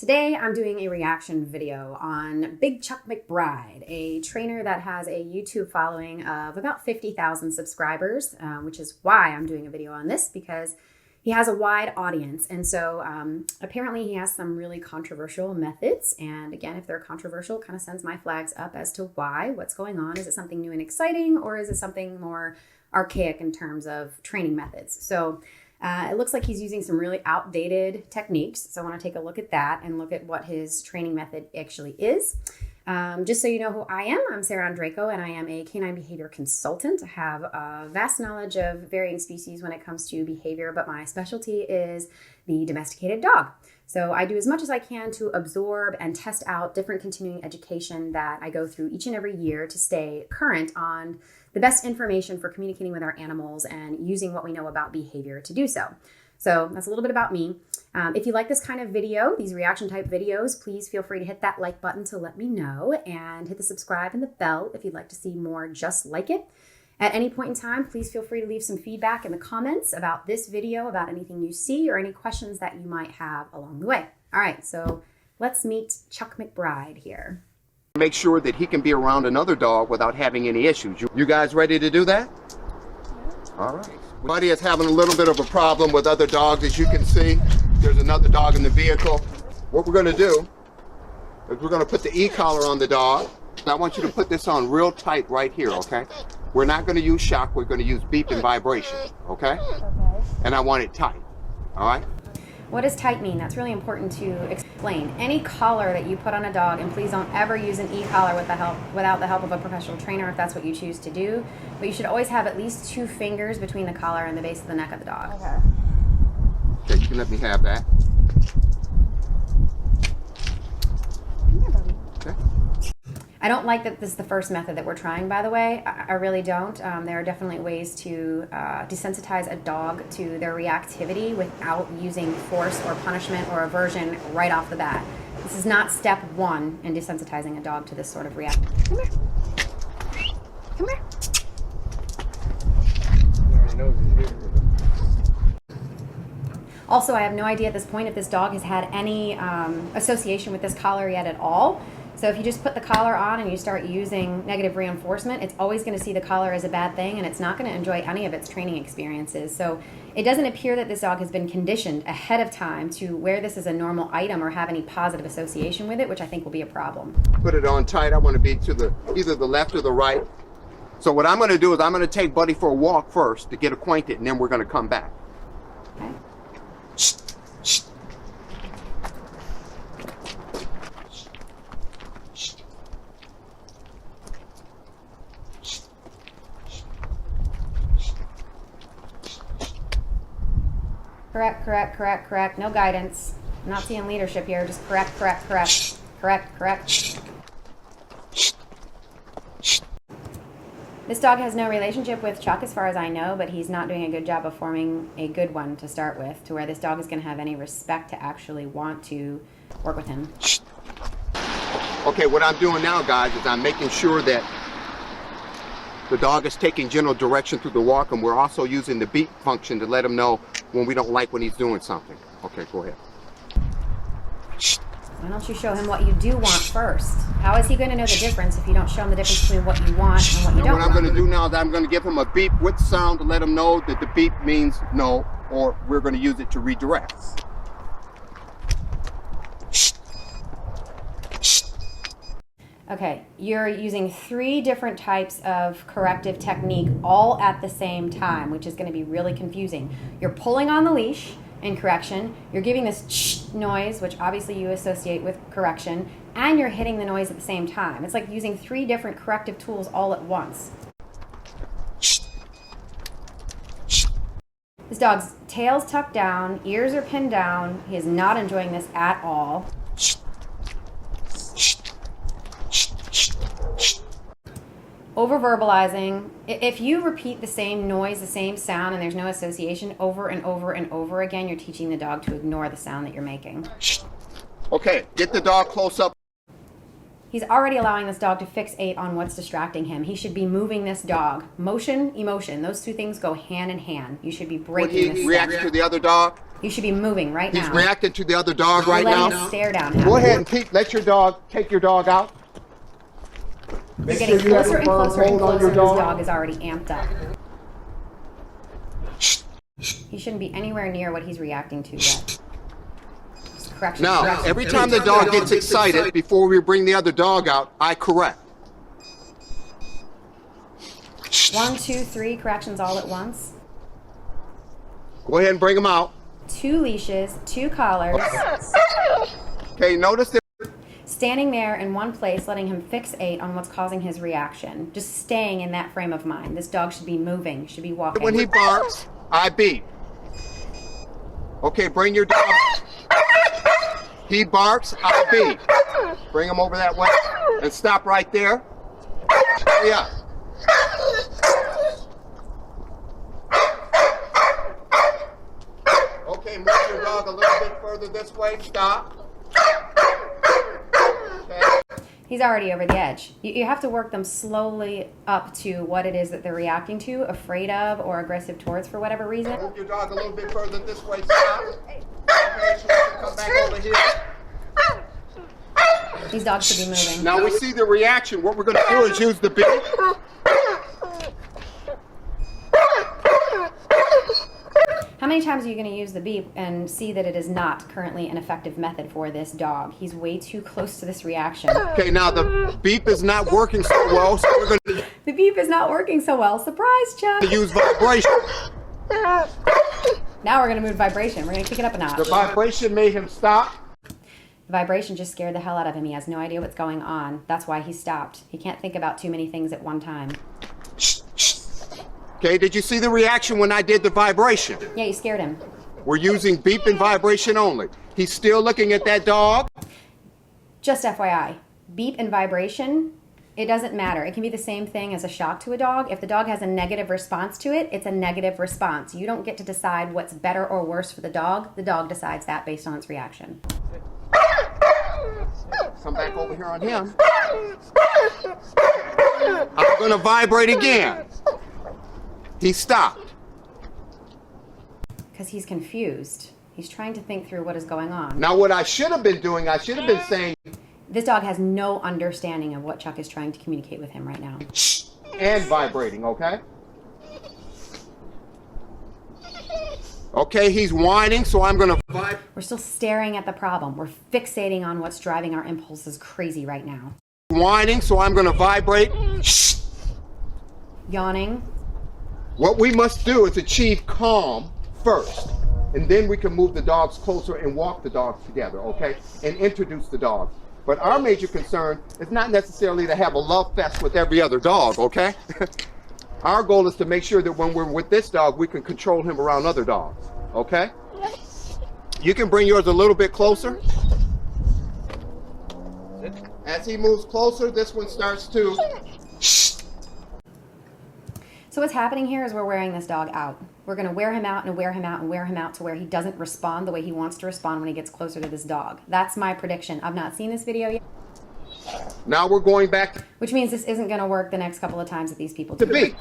Today I'm doing a reaction video on Big Chuck McBride, a trainer that has a YouTube following of about 50,000 subscribers, which is why I'm doing a video on this, because he has a wide audience. And so apparently he has some really controversial methods. And again, if they're controversial, it kind of sends my flags up as to why, what's going on. Is it something new and exciting, or is it something more archaic in terms of training methods? So it looks like he's using some really outdated techniques. So I want to take a look at that and look at what his training method actually is. Just so you know who I am, I'm Sarah Andraco, and I am a canine behavior consultant. I have a vast knowledge of varying species when it comes to behavior, but my specialty is the domesticated dog. So I do as much as I can to absorb and test out different continuing education that I go through each and every year to stay current on the best information for communicating with our animals and using what we know about behavior to do so. So that's a little bit about me. If you like this kind of video, these reaction type videos, please feel free to hit that like button to let me know, and hit the subscribe and the bell if you'd like to see more just like it. At any point in time, please feel free to leave some feedback in the comments about this video, about anything you see, or any questions that you might have along the way. All right, so let's meet Chuck McBride here. Make sure that he can be around another dog without having any issues. You guys ready to do that? All right. Buddy is having a little bit of a problem with other dogs, as you can see. There's another dog in the vehicle. What we're going to do is we're going to put the e-collar on the dog. I want you to put this on real tight right here, okay? We're not going to use shock. We're going to use beep and vibration, okay? And I want it tight, all right? What does tight mean? That's really important to explain. Any collar that you put on a dog, and please don't ever use an e-collar without the help of a professional trainer if that's what you choose to do, but you should always have at least 2 fingers between the collar and the base of the neck of the dog. Okay, you can let me have that. Okay. I don't like that this is the first method that we're trying, by the way. I really don't. There are definitely ways to desensitize a dog to their reactivity without using force or punishment or aversion right off the bat. This is not step 1 in desensitizing a dog to this sort of reaction. Come here. Come here. Also, I have no idea at this point if this dog has had any association with this collar yet at all. So if you just put the collar on and you start using negative reinforcement, it's always going to see the collar as a bad thing, and it's not going to enjoy any of its training experiences. So it doesn't appear that this dog has been conditioned ahead of time to wear this as a normal item or have any positive association with it, which I think will be a problem. Put it on tight. I want to be to either the left or the right. So what I'm going to do is I'm going to take Buddy for a walk first to get acquainted, and then we're going to come back. Okay. Correct, correct, correct, correct. No guidance. I'm not seeing leadership here. Just correct, correct, correct. Correct, correct. This dog has no relationship with Chuck as far as I know, but he's not doing a good job of forming a good one to start with, to where this dog is going to have any respect to actually want to work with him. Okay, what I'm doing now, guys, is I'm making sure that the dog is taking general direction through the walk, and we're also using the beep function to let him know when we don't like when he's doing something. Okay, go ahead. Why don't you show him what you do want first? How is he going to know the difference if you don't show him the difference between what you want and what you don't want? What I'm going to do now is I'm going to give him a beep with sound to let him know that the beep means no, or we're going to use it to redirect. Okay, you're using 3 different types of corrective technique all at the same time, which is going to be really confusing. You're pulling on the leash in correction, you're giving this ch noise, which obviously you associate with correction, and you're hitting the noise at the same time. It's like using 3 different corrective tools all at once. This dog's tail's tucked down, ears are pinned down. He is not enjoying this at all. Over verbalizing. If you repeat the same noise, the same sound, and there's no association over and over and over again, you're teaching the dog to ignore the sound that you're making. Okay, get the dog close up. He's already allowing this dog to fixate on what's distracting him. He should be moving this dog. Motion, emotion, those 2 things go hand in hand. You should be breaking this. When he reacts to the other dog, You should be moving right now. He's reacting to the other dog right now. Letting a stare down. Go ahead and let your dog, take your dog out. You're getting closer and closer and closer. This dog is already amped up. He shouldn't be anywhere near what he's reacting to yet. Correction. Now, every time the dog gets excited, before we bring the other dog out, I correct. 1, 2, 3 corrections all at once. Go ahead and bring him out. 2 leashes, 2 collars. Okay, notice that. Standing there in one place, letting him fixate on what's causing his reaction. Just staying in that frame of mind. This dog should be moving, should be walking. When he barks, I beat. Okay, bring your dog. He barks, I beat. Bring him over that way and stop right there. Yeah. Okay, move your dog a little bit further this way. Stop. Okay. He's already over the edge. You have to work them slowly up to what it is that they're reacting to, afraid of, or aggressive towards for whatever reason. Move your dog a little bit further this way. Stop. Okay, so come back over here. These dogs should be moving. Now we see the reaction. What we're going to do is use the beat. How many times are you going to use the beep and see that it is not currently an effective method for this dog? He's way too close to this reaction. Okay, now the beep is not working so well, so we're going to... The beep is not working so well. Surprise, Chuck! use vibration. Now we're going to move vibration. We're going to kick it up a notch. The vibration made him stop. The vibration just scared the hell out of him. He has no idea what's going on. That's why he stopped. He can't think about too many things at one time. Okay, did you see the reaction when I did the vibration? Yeah, you scared him. We're using beep and vibration only. He's still looking at that dog. Just FYI, beep and vibration, it doesn't matter. It can be the same thing as a shock to a dog. If the dog has a negative response to it, it's a negative response. You don't get to decide what's better or worse for the dog. The dog decides that based on its reaction. Come back over here on him. I'm going to vibrate again. He stopped. Because he's confused. He's trying to think through what is going on. Now what I should have been doing, I should have been saying... This dog has no understanding of what Chuck is trying to communicate with him right now. And vibrating, okay? Okay, he's whining, so I'm going to vibrate. We're still staring at the problem. We're fixating on what's driving our impulses crazy right now. Whining, so I'm going to vibrate. Yawning. What we must do is achieve calm first, and then we can move the dogs closer and walk the dogs together, okay? And introduce the dogs. But our major concern is not necessarily to have a love fest with every other dog, okay? Our goal is to make sure that when we're with this dog, we can control him around other dogs, okay? You can bring yours a little bit closer. As he moves closer, this one starts to... So what's happening here is we're wearing this dog out. We're going to wear him out and wear him out and wear him out to where he doesn't respond the way he wants to respond when he gets closer to this dog. That's my prediction. I've not seen this video yet. Now we're going back... Which means this isn't going to work the next couple of times that these people do. To beep.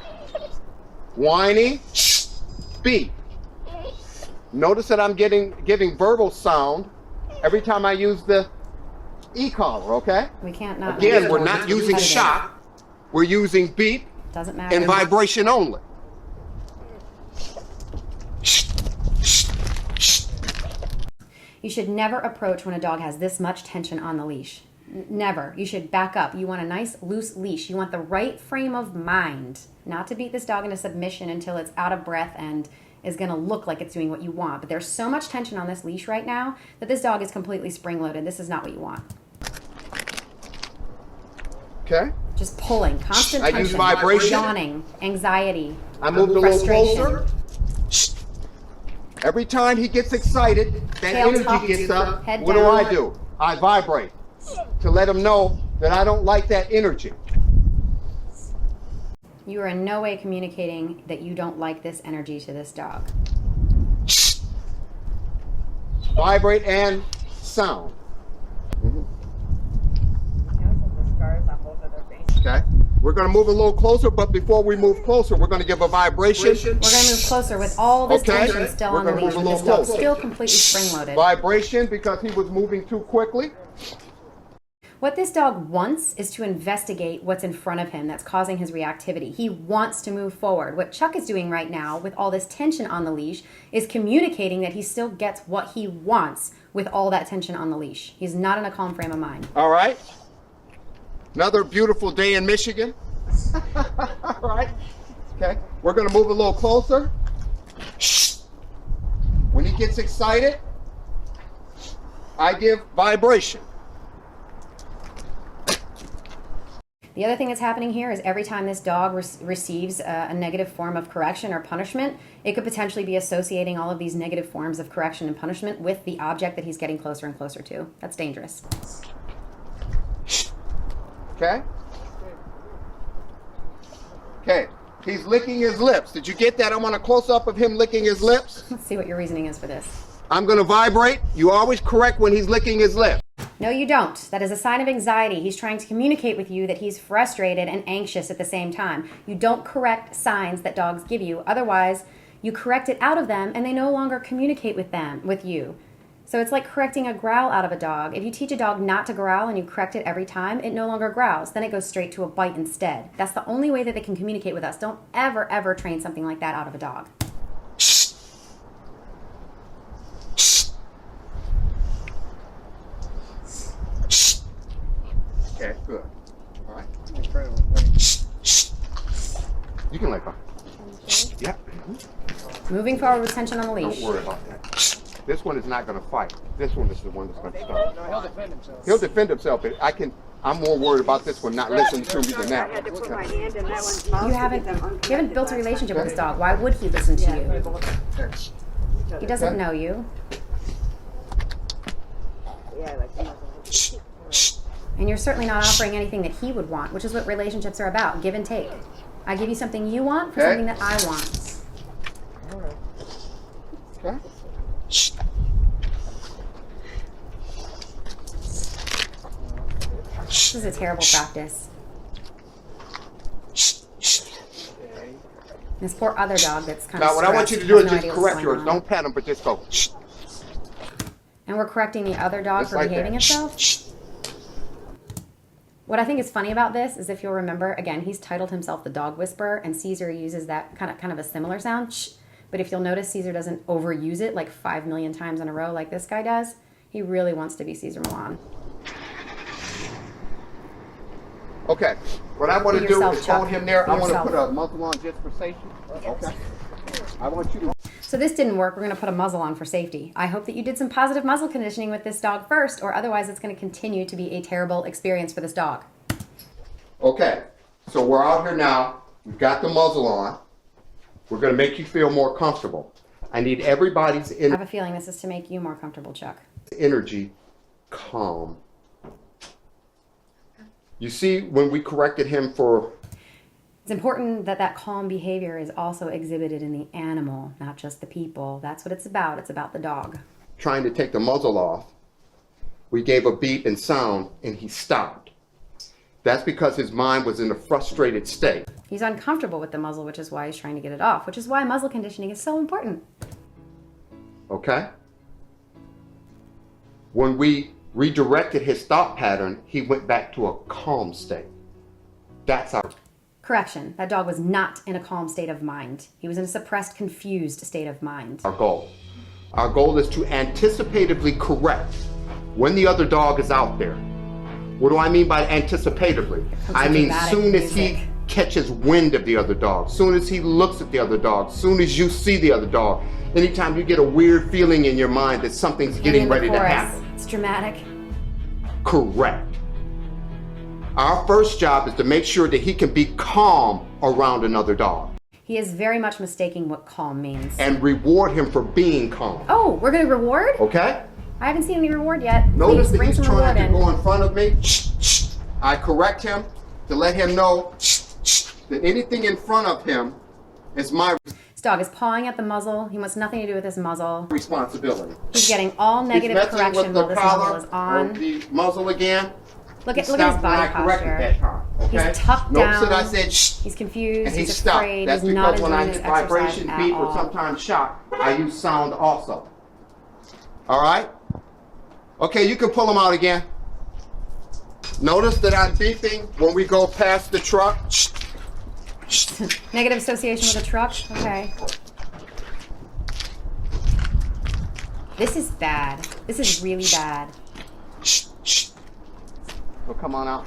Whiny, beep. Notice that I'm giving verbal sound every time I use the e-collar, okay? We can't not... Again, we're not using shock. We're using beep. Doesn't matter. And vibration only. You should never approach when a dog has this much tension on the leash. Never. You should back up. You want a nice loose leash. You want the right frame of mind. Not to beat this dog into submission until it's out of breath and is going to look like it's doing what you want. But there's so much tension on this leash right now that this dog is completely spring-loaded. This is not what you want. Okay. Just pulling, constant tension, I use vibration. yawning, anxiety, I moved a little frustration. closer. Every time he gets excited, that Tail energy tucked, gets up. head What down. do? I vibrate to let him know that I don't like that energy. You are in no way communicating that you don't like this energy to this dog. Vibrate and sound. The scars on both of their faces. Okay. We're going to move a little closer, but before we move closer, we're going to give a vibration. We're going to move closer with all this tension still on the leash. Move a This little dog's closer. still completely spring-loaded. Vibration because he was moving too quickly. What this dog wants is to investigate what's in front of him that's causing his reactivity. He wants to move forward. What Chuck is doing right now with all this tension on the leash is communicating that he still gets what he wants with all that tension on the leash. He's not in a calm frame of mind. All right. Another beautiful day in Michigan. All right. Okay. We're going to move a little closer. When he gets excited, I give vibration. The other thing that's happening here is every time this dog receives a negative form of correction or punishment, it could potentially be associating all of these negative forms of correction and punishment with the object that he's getting closer and closer to. That's dangerous. Okay? Okay. He's licking his lips. Did you get that? I want a close-up of him licking his lips. Let's see what your reasoning is for this. I'm going to vibrate. You always correct when he's licking his lips. No, you don't. That is a sign of anxiety. He's trying to communicate with you that he's frustrated and anxious at the same time. You don't correct signs that dogs give you. Otherwise, you correct it out of them and they no longer communicate with you. So it's like correcting a growl out of a dog. If you teach a dog not to growl and you correct it every time, it no longer growls. Then it goes straight to a bite instead. That's the only way that they can communicate with us. Don't ever, ever train something like that out of a dog. Okay, good. All right. You can let go. Yeah. Moving forward with tension on the leash. Don't worry about that. This one is not going to fight. This one is the one that's going to start. No, he'll defend himself. He'll defend himself. I'm more worried about this one not listening to me than that I had to one. put my Okay. hand in that one's mouth. You haven't built a relationship with this dog. Why would he listen to you? He doesn't know you. Yeah, like muzzle. And you're certainly not offering anything that he would want, which is what relationships are about, give and take. I give you something you want for something that I want. All right. Okay. This is a terrible practice. This poor other dog that's kind of Now, what I want you to do is just correct yours. Don't pat him, but just go. And we're correcting the other dog Just for like behaving that. itself. What I think is funny about this is if you'll remember, again, he's titled himself the Dog Whisperer, and Caesar uses that kind of a similar sound. Shh. But if you'll notice, Caesar doesn't overuse it like 5 million times in a row like this guy does. He really wants to be Caesar Milan. Okay. What I want to Be do yourself, is Chuck. hold him there. Be I want to yourself. put a muzzle on just for safety. Okay. I want you to. So this didn't work. We're going to put a muzzle on for safety. I hope that you did some positive muzzle conditioning with this dog first, or otherwise it's going to continue to be a terrible experience for this dog. Okay. So we're out here now. We've got the muzzle on. We're going to make you feel more comfortable. I need everybody's I have a feeling this is to make you more comfortable, Chuck. energy calm. You see, when we corrected him for... It's important that that calm behavior is also exhibited in the animal, not just the people. That's what it's about. It's about the dog. trying to take the muzzle off, we gave a beat and sound, and he stopped. That's because his mind was in a frustrated state. He's uncomfortable with the muzzle, which is why he's trying to get it off, which is why muzzle conditioning is so important. Okay? When we redirected his thought pattern, he went back to a calm state. That's our... Correction, that dog was not in a calm state of mind. He was in a suppressed, confused state of mind. Our goal. Our goal is to anticipatively correct when the other dog is out there. What do I mean by anticipatively? I mean dramatic soon as music. he catches wind of the other dog, soon as he looks at the other dog, soon as you see the other dog, anytime you get a weird feeling in your mind that something's getting In the ready to chorus. happen. It's dramatic. Correct. Our first job is to make sure that he can be calm around another dog He is very much mistaking what calm means. and reward him for being calm. Oh, we're going to reward? Okay? I haven't seen any reward yet. Notice Please that bring he's some trying reward to in. go in front of me. I correct him to let him know that anything in front of him is my This dog is pawing at the muzzle. He wants nothing to do with this muzzle. responsibility. He's getting all He's negative messing correction with while the this muzzle collar is or on. the muzzle again. Look at his stopped when body I corrected posture. that time. Okay? He's tucked Notice down. that I said shh. He's confused. And he He's stopped. afraid. That's he's not because when I enjoying hit this exercise vibration, at beep, or all. sometimes shock, I use sound also. All right? Okay, you can pull them out again. Notice that I'm beeping when we go past the truck. Negative association with a truck? Okay. This is bad. This is really bad. Well, come on out.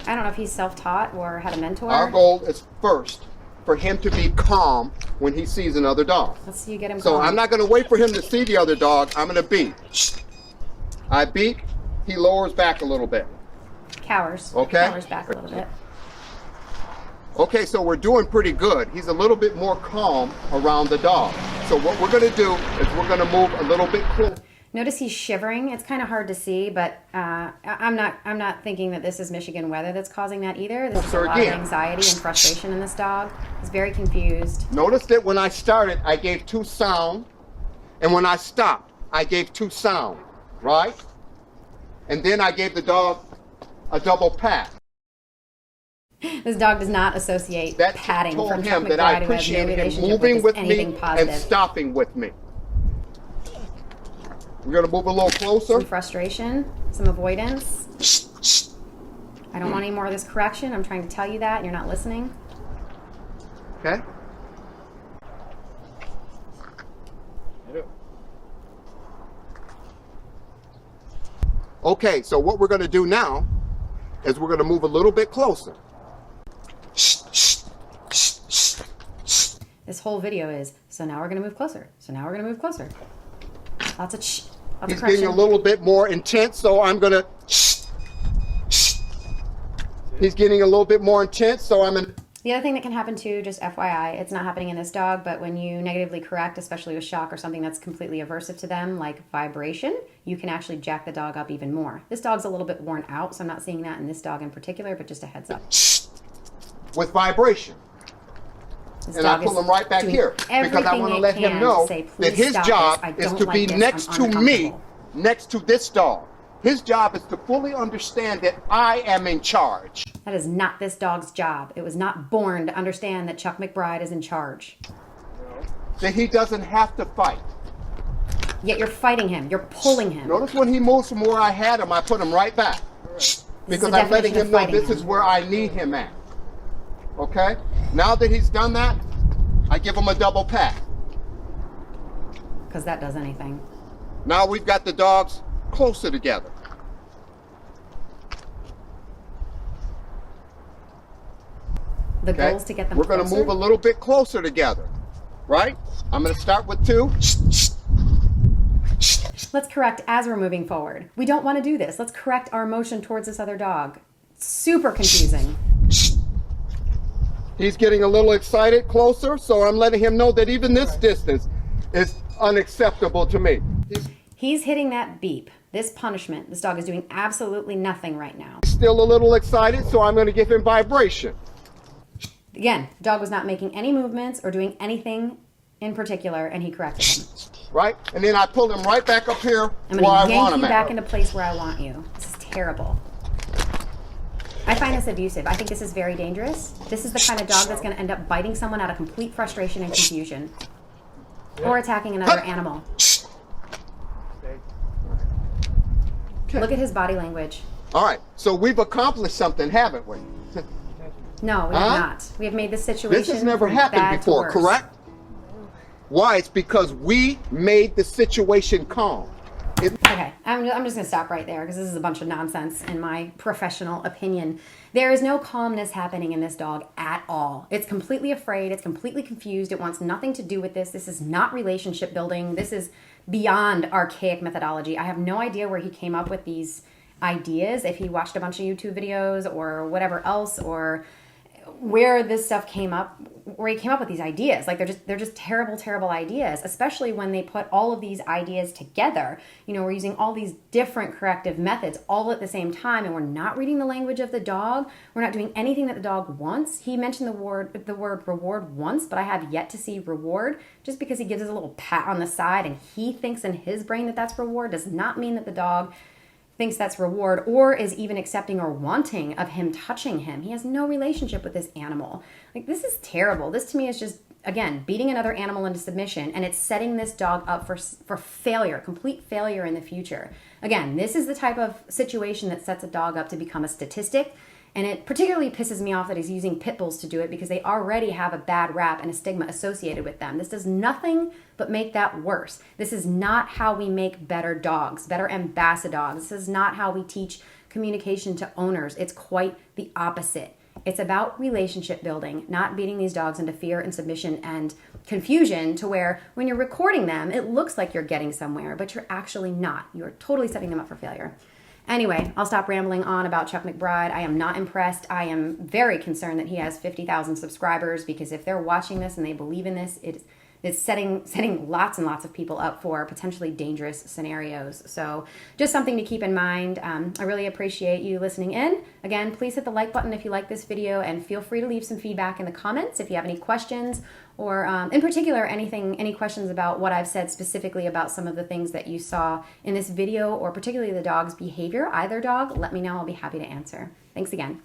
I don't know if he's self-taught or had a mentor. Our goal is first for him to be calm when he sees another dog. Let's see you get him So calm. I'm not going to wait for him to see the other dog. I'm going to beep. I beep. He lowers back a little bit. Cowers. Okay. Cowers back a little bit. Okay, so we're doing pretty good. He's a little bit more calm around the dog. So what we're going to do is we're going to move a little bit closer. Notice he's shivering. It's kind of hard to see, but I'm not thinking that this is Michigan weather that's causing that either. This is a lot of anxiety and frustration in this dog. He's very confused. Notice that when I started, I gave 2 sound, and when I stopped, I gave 2 sound, right? And then I gave the dog a double pat. This dog does not associate That patting told from Chuck him that I McBride, who has no appreciated him relationship moving with with anything me positive. and stopping with me. We're going to move a little closer. Some frustration, some avoidance. I don't want any more of this correction. I'm trying to tell you that, and you're not listening. Okay. Okay, so what we're going to do now is we're going to move a little bit closer. This whole video is, so now we're going to move closer. So now we're going to move closer. Lots of shh. Lots of He's correction. getting a little bit more intense, so I'm going to... He's getting a little bit more intense, so I'm in... The other thing that can happen too, just FYI, it's not happening in this dog, but when you negatively correct, especially with shock or something that's completely aversive to them, like vibration, you can actually jack the dog up even more. This dog's a little bit worn out, so I'm not seeing that in this dog in particular, but just a heads up. with vibration. This And I dog pull is him right back doing here because I want to let him know that his job is to be next to me, next to this dog. His job is to fully understand that I am in charge. That is not this dog's job. It was not born to understand that Chuck McBride is in charge. That he doesn't have to fight. Yet you're fighting him. You're pulling him. Notice when he moves from where I had him, I put him right back. Because I'm letting him know this is where I need him at. Okay? Now that he's done that, I give him a double pat. Because that does anything. Now we've got the dogs closer together. The goal is to get them We're going to move a little bit closer together, right? I'm going to start with 2. Let's correct as we're moving forward. We don't want to do this. Let's correct our motion towards this other dog. Super confusing. He's getting a little excited closer, so I'm letting him know that even this distance is unacceptable to me. He's hitting that beep. This punishment. This dog is doing absolutely nothing right now. He's still a little excited, so I'm going to give him vibration. Again, the dog was not making any movements or doing anything in particular, and he corrected him. Right? And then I pull him right back up here I'm where I going to want yank him you at. back into place where I want you. This is terrible. I find this abusive. I think this is very dangerous. This is the kind of dog that's going to end up biting someone out of complete frustration and confusion. Or attacking another animal. Okay. Look at his body language. All right, so we've accomplished something, haven't we? No, we have not. We have made this situation This has never from happened bad to before, worse. correct? Why? It's because we made the situation calm. Okay, I'm just going to stop right there because this is a bunch of nonsense in my professional opinion. There is no calmness happening in this dog at all. It's completely afraid. It's completely confused. It wants nothing to do with this. This is not relationship building. This is beyond archaic methodology. I have no idea where he came up with these ideas, if he watched a bunch of YouTube videos or whatever else, or where this stuff came up, where he came up with these ideas. Like they're just terrible ideas, especially when they put all of these ideas together. You know, we're using all these different corrective methods all at the same time, and we're not reading the language of the dog. We're not doing anything that the dog wants. He mentioned the word reward once, but I have yet to see reward. Just because he gives us a little pat on the side and he thinks in his brain that that's reward does not mean that the dog thinks that's reward or is even accepting or wanting of him touching him. He has no relationship with this animal. Like, this is terrible. This to me is just, again, beating another animal into submission, and it's setting this dog up for failure, complete failure in the future. Again, this is the type of situation that sets a dog up to become a statistic, and it particularly pisses me off that he's using pit bulls to do it because they already have a bad rap and a stigma associated with them. This does nothing but make that worse. This is not how we make better dogs, better ambassador dogs. This is not how we teach communication to owners. It's quite the opposite. It's about relationship building, not beating these dogs into fear and submission and confusion to where when you're recording them, it looks like you're getting somewhere, but you're actually not. You're totally setting them up for failure. Anyway, I'll stop rambling on about Chuck McBride. I am not impressed. I am very concerned that he has 50,000 subscribers, because if they're watching this and they believe in this, it's setting lots and lots of people up for potentially dangerous scenarios. So just something to keep in mind. I really appreciate you listening in. Again, please hit the like button if you like this video, and feel free to leave some feedback in the comments if you have any questions, or in particular, any questions about what I've said specifically about some of the things that you saw in this video, or particularly the dog's behavior, either dog. Let me know. I'll be happy to answer. Thanks again.